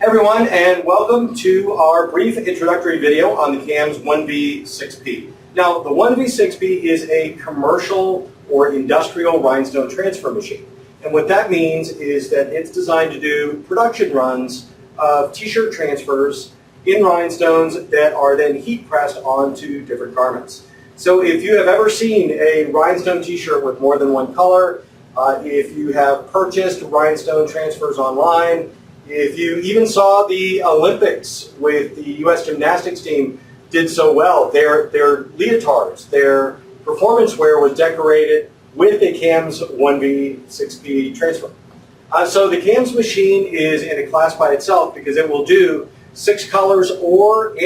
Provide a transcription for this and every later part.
Hey everyone, and welcome to our brief introductory video on the CAMS 1V6P. Now, the 1V6P is a commercial or industrial rhinestone transfer machine. And what that means is that it's designed to do production runs of t-shirt transfers in rhinestones that are then heat pressed onto different garments. So if you have ever seen a rhinestone t-shirt with more than one color, if you have purchased rhinestone transfers online, if you even saw the Olympics with the U.S. gymnastics team did so well, their leotards, their performance wear was decorated with a CAMS 1V6P transfer. So the CAMS machine is in a class by itself because it will do 6 colors or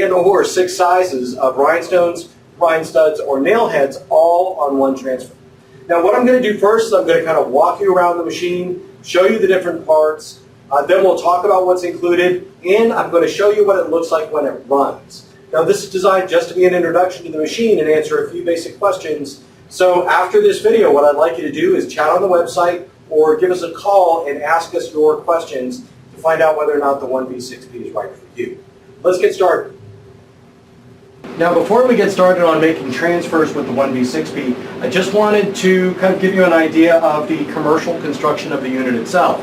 6 sizes of rhinestones, rhinestuds, or nailheads all on one transfer. Now what I'm going to do first is I'm going to kind of walk you around the machine, show you the different parts, then we'll talk about what's included, and I'm going to show you what it looks like when it runs. Now this is designed just to be an introduction to the machine and answer a few basic questions. So after this video, what I'd like you to do is chat on the website or give us a call and ask us your questions to find out whether or not the 1V6P is right for you. Let's get started. Now before we get started on making transfers with the 1V6P, I just wanted to kind of give you an idea of the commercial construction of the unit itself.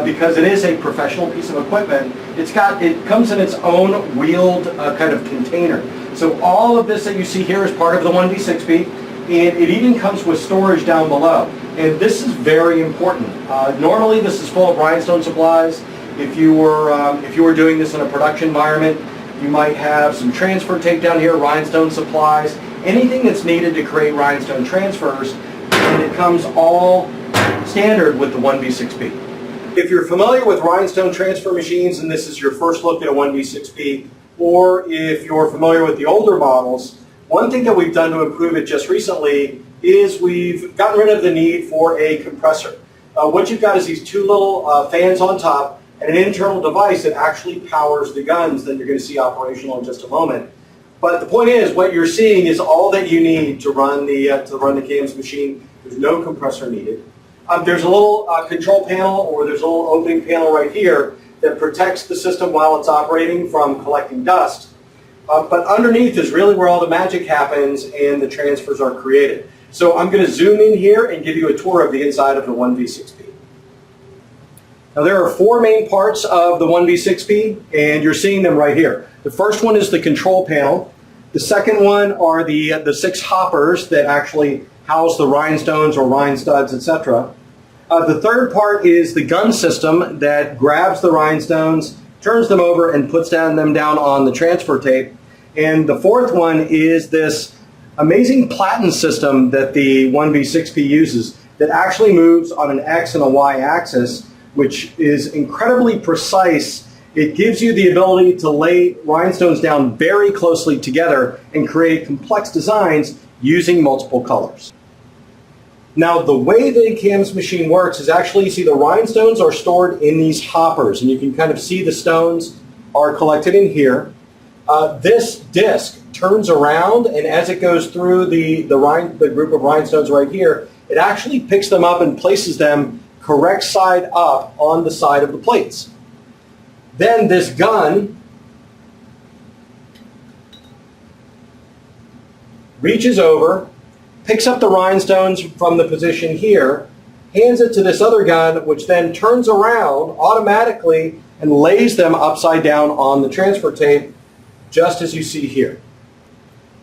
Because it is a professional piece of equipment, it comes in its own wheeled kind of container. So all of this that you see here is part of the 1V6P, and it even comes with storage down below. And this is very important. Normally this is full of rhinestone supplies. If you were doing this in a production environment, you might have some transfer tape down here, rhinestone supplies, anything that's needed to create rhinestone transfers, and it comes all standard with the 1V6P. If you're familiar with rhinestone transfer machines and this is your first look at a 1V6P, or if you're familiar with the older models, one thing that we've done to improve it just recently is we've gotten rid of the need for a compressor. What you've got is these two little fans on top and an internal device that actually powers the guns that you're going to see operational in just a moment. But the point is, what you're seeing is all that you need to run the CAMS machine. There's no compressor needed. There's a little control panel, or there's a little opening panel right here that protects the system while it's operating from collecting dust. But underneath is really where all the magic happens and the transfers are created. So I'm going to zoom in here and give you a tour of the inside of the 1V6P. Now there are 4 main parts of the 1V6P, and you're seeing them right here. The first one is the control panel. The second one are the 6 hoppers that actually house the rhinestones or rhinestuds, etc. The third part is the gun system that grabs the rhinestones, turns them over, and puts them down on the transfer tape. And the fourth one is this amazing platen system that the 1V6P uses that actually moves on an X and a Y axis, which is incredibly precise. It gives you the ability to lay rhinestones down very closely together and create complex designs using multiple colors. Now the way the CAMS machine works is actually, you see the rhinestones are stored in these hoppers, and you can kind of see the stones are collected in here. This disc turns around, and as it goes through the group of rhinestones right here, it actually picks them up and places them correct side up on the side of the plates. Then this gun reaches over, picks up the rhinestones from the position here, hands it to this other gun, which then turns around automatically and lays them upside down on the transfer tape, just as you see here.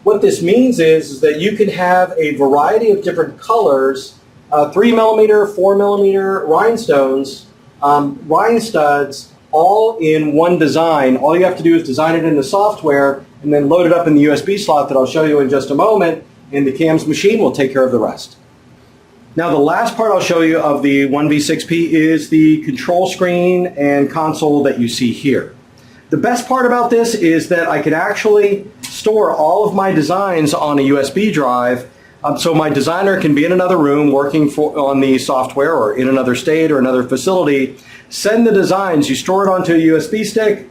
What this means is that you can have a variety of different colors, 3mm, 4mm rhinestones, rhinestuds, all in one design. All you have to do is design it in the software and then load it up in the USB slot that I'll show you in just a moment, and the CAMS machine will take care of the rest. Now the last part I'll show you of the 1V6P is the control screen and console that you see here. The best part about this is that I can actually store all of my designs on a USB drive, so my designer can be in another room working on the software, or in another state or another facility, send the designs, you store it onto a USB stick,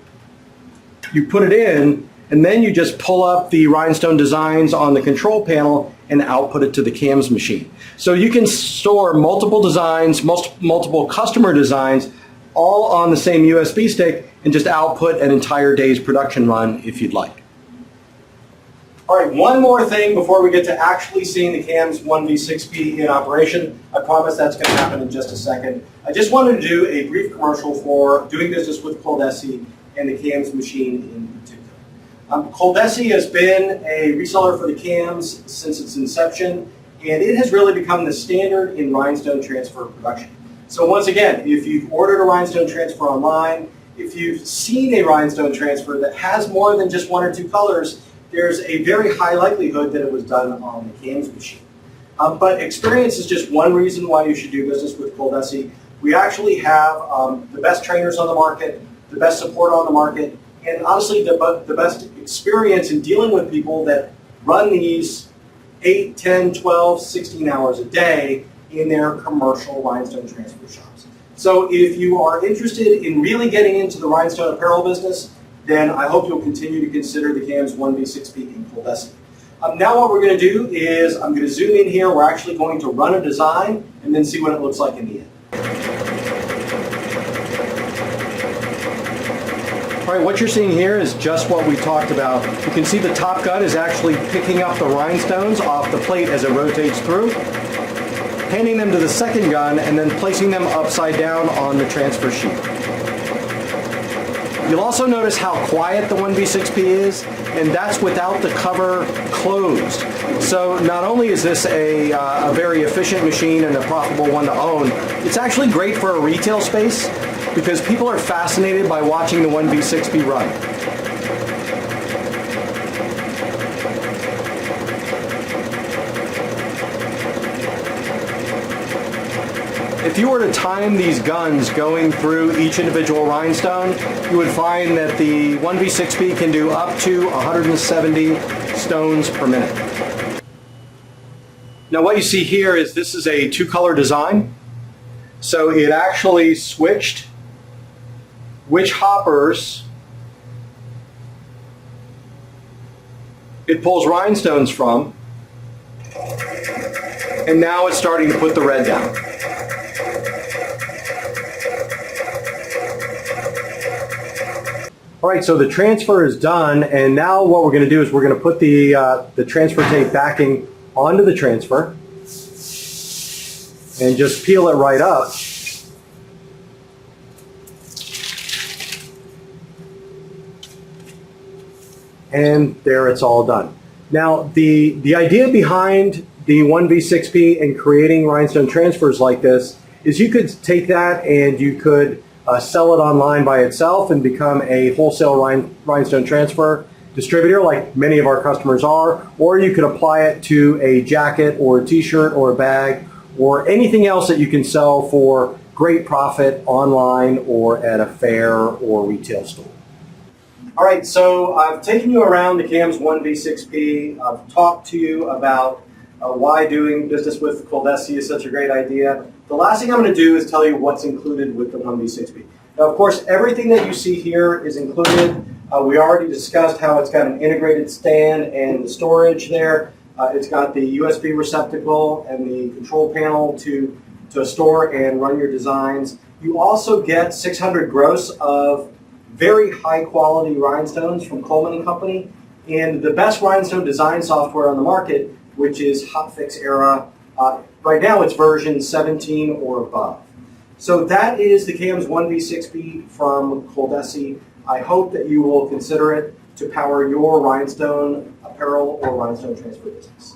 you put it in, and then you just pull up the rhinestone designs on the control panel and output it to the CAMS machine. So you can store multiple designs, multiple customer designs all on the same USB stick and just output an entire day's production run if you'd like. All right, one more thing before we get to actually seeing the CAMS 1V6P in operation. I promise that's going to happen in just a second. I just wanted to do a brief commercial for doing business with ColDesi and the CAMS machine in particular. ColDesi has been a reseller for the CAMS since its inception, and it has really become the standard in rhinestone transfer production. So once again, if you've ordered a rhinestone transfer online, if you've seen a rhinestone transfer that has more than just one or two colors, there's a very high likelihood that it was done on the CAMS machine. But experience is just one reason why you should do business with ColDesi. We actually have the best trainers on the market, the best support on the market, and honestly the best experience in dealing with people that run these 8, 10, 12, 16 hours a day in their commercial rhinestone transfer shops. So if you are interested in really getting into the rhinestone apparel business, then I hope you'll continue to consider the CAMS 1V6P in ColDesi. Now what we're going to do is I'm going to zoom in here. We're actually going to run a design and then see what it looks like in the end. All right, what you're seeing here is just what we talked about. You can see the top gun is actually picking up the rhinestones off the plate as it rotates through, handing them to the second gun, and then placing them upside down on the transfer sheet. You'll also notice how quiet the 1V6P is, and that's without the cover closed. So not only is this a very efficient machine and a profitable one to own, it's actually great for a retail space because people are fascinated by watching the 1V6P run. If you were to time these guns going through each individual rhinestone, you would find that the 1V6P can do up to 170 stones per minute. Now what you see here is this is a two-color design. So it actually switched which hoppers it pulls rhinestones from, and now it's starting to put the red down. All right, so the transfer is done, and now what we're going to do is we're going to put the transfer tape backing onto the transfer and just peel it right up. And there it's all done. Now, the idea behind the 1V6P and creating rhinestone transfers like this is you could take that and you could sell it online by itself and become a wholesale rhinestone transfer distributor like many of our customers are, or you could apply it to a jacket or a t-shirt or a bag or anything else that you can sell for great profit online or at a fair or retail store. All right, so I've taken you around the CAMS 1V6P. I've talked to you about why doing business with ColDesi is such a great idea. The last thing I'm going to do is tell you what's included with the 1V6P. Now, of course, everything that you see here is included. We already discussed how it's got an integrated stand and the storage there. It's got the USB receptacle and the control panel to store and run your designs. You also get 600 gross of very high quality rhinestones from Coleman & Company, and the best rhinestone design software on the market, which is Hotfix era. Right now it's version 17 or above. So that is the CAMS 1V6P from ColDesi. I hope that you will consider it to power your rhinestone apparel or rhinestone transfer business.